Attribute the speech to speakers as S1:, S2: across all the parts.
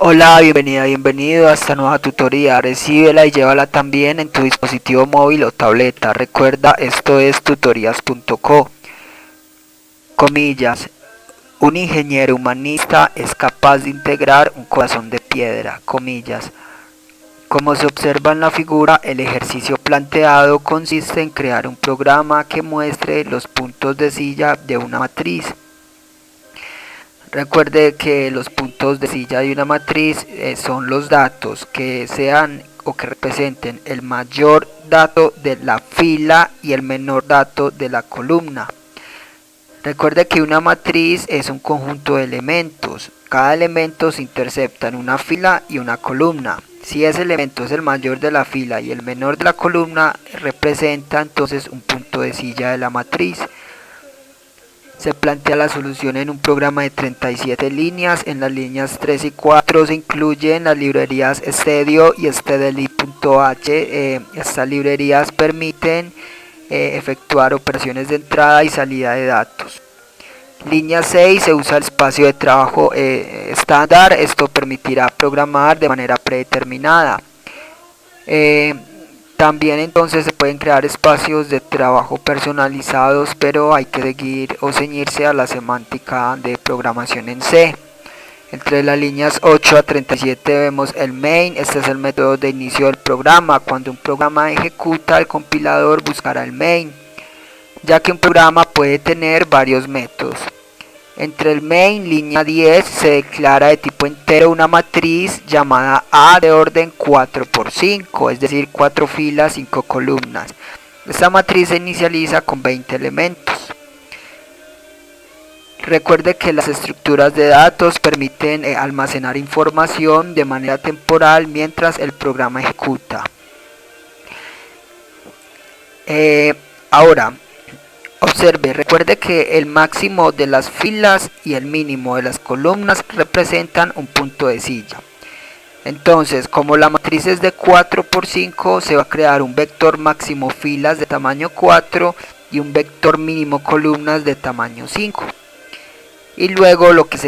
S1: Hola, bienvenida, bienvenido a esta nueva tutoría. Recíbela y llévala también en tu dispositivo móvil o tableta. Recuerda, esto es tutorías.co. Comillas. Un ingeniero humanista es capaz de integrar un corazón de piedra. Comillas. Como se observa en la figura, el ejercicio planteado consiste en crear un programa que muestre los puntos de silla de una matriz. Recuerde que los puntos de silla de una matriz son los datos que sean o que representen el mayor dato de la fila y el menor dato de la columna. Recuerde que una matriz es un conjunto de elementos. Cada elemento se intercepta en una fila y una columna. Si ese elemento es el mayor de la fila y el menor de la columna, representa entonces un punto de silla de la matriz. Se plantea la solución en un programa de 37 líneas. En las líneas 3 y 4 se incluyen las librerías Stdio y stdlib.h. Estas librerías permiten efectuar operaciones de entrada y salida de datos. Línea 6 se usa el espacio de trabajo estándar. Esto permitirá programar de manera predeterminada. También entonces se pueden crear espacios de trabajo personalizados, pero hay que seguir o ceñirse a la semántica de programación en C. Entre las líneas 8 a 37 vemos el main. Este es el método de inicio del programa. Cuando un programa ejecuta, el compilador buscará el main, ya que un programa puede tener varios métodos. Entre el main, línea 10, se declara de tipo entero una matriz llamada A de orden 4×5, es decir, 4 filas, 5 columnas. Esta matriz se inicializa con 20 elementos. Recuerde que las estructuras de datos permiten almacenar información de manera temporal mientras el programa ejecuta. Ahora, observe, recuerde que el máximo de las filas y el mínimo de las columnas representan un punto de silla. Entonces, como la matriz es de 4×5, se va a crear un vector máximo filas de tamaño 4 y un vector mínimo columnas de tamaño 5. Y luego lo que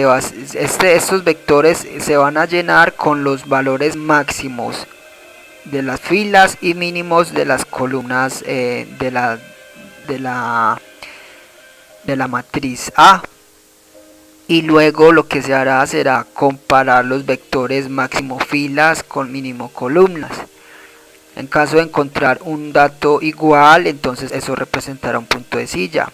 S1: estos vectores se van a llenar con los valores máximos de las filas y mínimos de las columnas de la matriz A. Y luego lo que se hará será comparar los vectores máximo filas con mínimo columnas. En caso de encontrar un dato igual, entonces eso representará un punto de silla.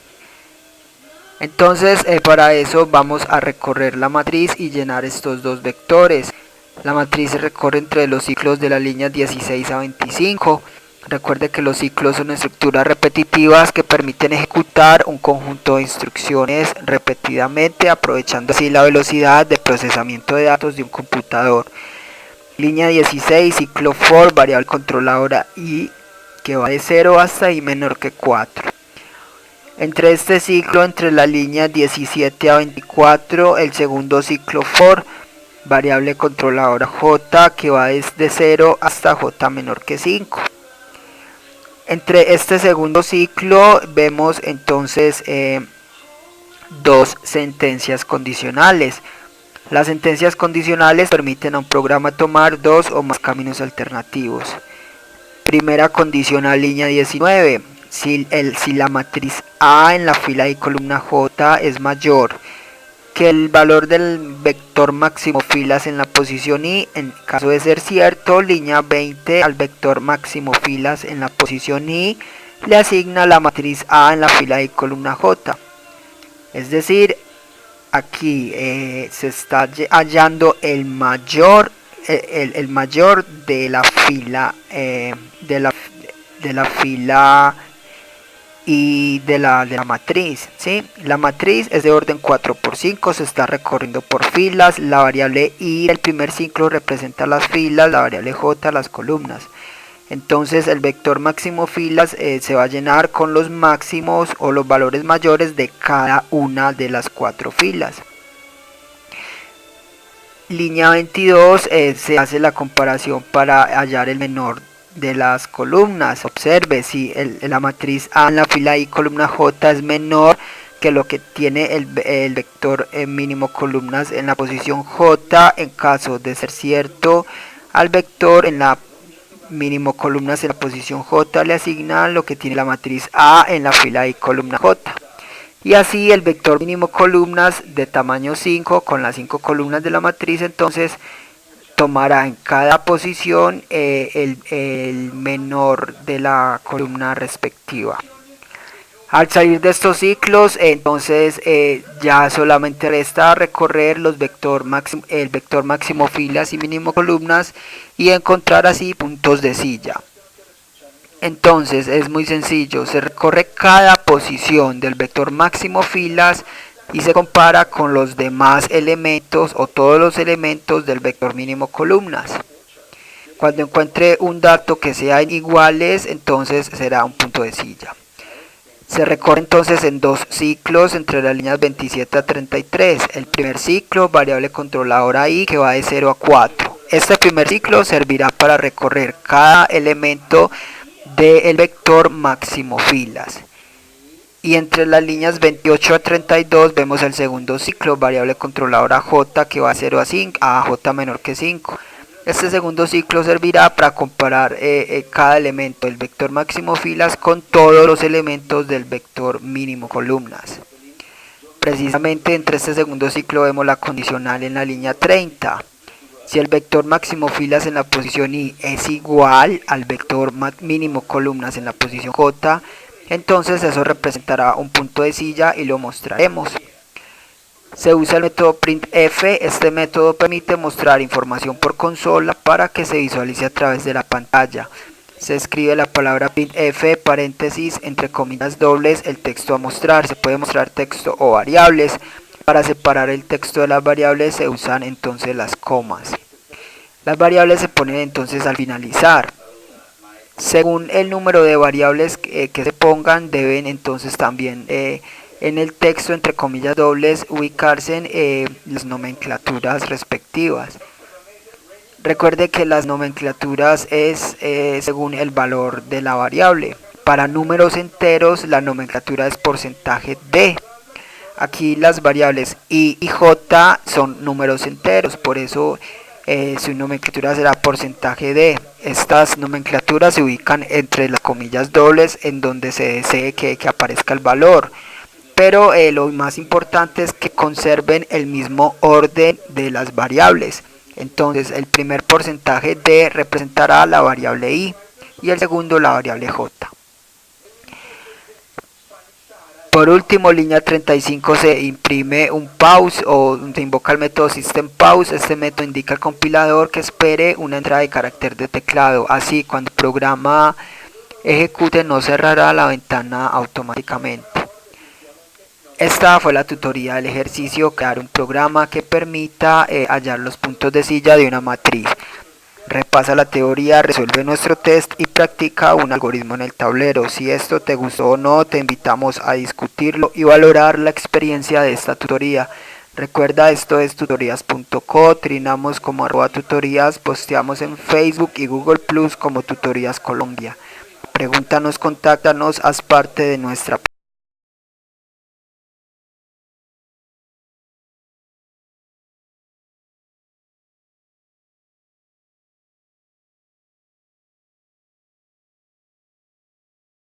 S1: Entonces para eso vamos a recorrer la matriz y llenar estos dos vectores. La matriz se recorre entre los ciclos de las líneas 16 a 25. Recuerde que los ciclos son estructuras repetitivas que permiten ejecutar un conjunto de instrucciones repetidamente, aprovechando así la velocidad de procesamiento de datos de un computador. Línea 16, ciclo for, variable controladora i, que va de 0 hasta i menor que 4. Entre este ciclo, entre la línea 17 a 24, el segundo ciclo for, variable controladora j, que va desde 0 hasta j menor que 5. Entre este segundo ciclo vemos entonces dos sentencias condicionales. Las sentencias condicionales permiten a un programa tomar dos o más caminos alternativos. Primera condicional, línea 19. Si la matriz A en la fila y columna J es mayor que el valor del vector máximo filas en la posición I, en caso de ser cierto, línea 20, al vector máximo filas en la posición I le asigna la matriz A en la fila y columna J. Es decir, aquí se está hallando el mayor de la fila de la fila y de la matriz, ¿sí? La matriz es de orden 4×5, se está recorriendo por filas. La variable i del primer ciclo representa las filas, la variable j las columnas. Entonces el vector máximo filas se va a llenar con los máximos o los valores mayores de cada una de las 4 filas. Línea 22, se hace la comparación para hallar el menor de las columnas. Observe, si la matriz A en la fila I columna J es menor que lo que tiene el vector mínimo columnas en la posición J, en caso de ser cierto, al vector en la mínimo columnas en la posición J le asigna lo que tiene la matriz A en la fila I columna J. Y así el vector mínimo columnas de tamaño 5 con las 5 columnas de la matriz entonces tomará en cada posición el menor de la columna respectiva. Al salir de estos ciclos, entonces ya solamente resta recorrer el vector máximo filas y mínimo columnas y encontrar así puntos de silla. Entonces es muy sencillo, se recorre cada posición del vector máximo filas y se compara con los demás elementos o todos los elementos del vector mínimo columnas. Cuando encuentre un dato que sean iguales, entonces será un punto de silla. Se recorre entonces en dos ciclos entre las líneas 27 a 33. El primer ciclo, variable controladora I, que va de 0 a 4. Este primer ciclo servirá para recorrer cada elemento del vector máximo filas. Y entre las líneas 28 a 32 vemos el segundo ciclo, variable controladora J, que va de 0 a 5, a J menor que 5. Este segundo ciclo servirá para comparar cada elemento del vector máximo filas con todos los elementos del vector mínimo columnas. Precisamente entre este segundo ciclo vemos la condicional en la línea 30. Si el vector máximo filas en la posición I es igual al vector mínimo columnas en la posición J, entonces eso representará un punto de silla y lo mostraremos. Se usa el método printf. Este método permite mostrar información por consola para que se visualice a través de la pantalla. Se escribe la palabra printf, paréntesis, entre comillas dobles, el texto a mostrar. Se puede mostrar texto o variables. Para separar el texto de las variables se usan entonces las comas. Las variables se ponen entonces al finalizar. Según el número de variables que se pongan, deben entonces también en el texto entre comillas dobles ubicarse en las nomenclaturas respectivas. Recuerde que las nomenclaturas es según el valor de la variable. Para números enteros la nomenclatura es porcentaje de. Aquí las variables I y J son números enteros, por eso su nomenclatura será porcentaje de. Estas nomenclaturas se ubican entre las comillas dobles en donde se desee que aparezca el valor. Pero lo más importante es que conserven el mismo orden de las variables. Entonces el primer porcentaje de representará la variable I y el segundo la variable J. Por último, línea 35 se imprime un pause o se invoca el método system pause. Este método indica al compilador que espere una entrada de carácter de teclado. Así, cuando el programa ejecute no cerrará la ventana automáticamente. Esta fue la tutoría del ejercicio, crear un programa que permita hallar los puntos de silla de una matriz. Repasa la teoría, resuelve nuestro test y practica un algoritmo en el tablero. Si esto te gustó o no, te invitamos a discutirlo y valorar la experiencia de esta tutoría. Recuerda, esto es tutorías.co, trinamos como @tutorías, posteamos en Facebook y Google Plus como Tutorías Colombia. Pregúntanos, contáctanos, haz parte de nuestra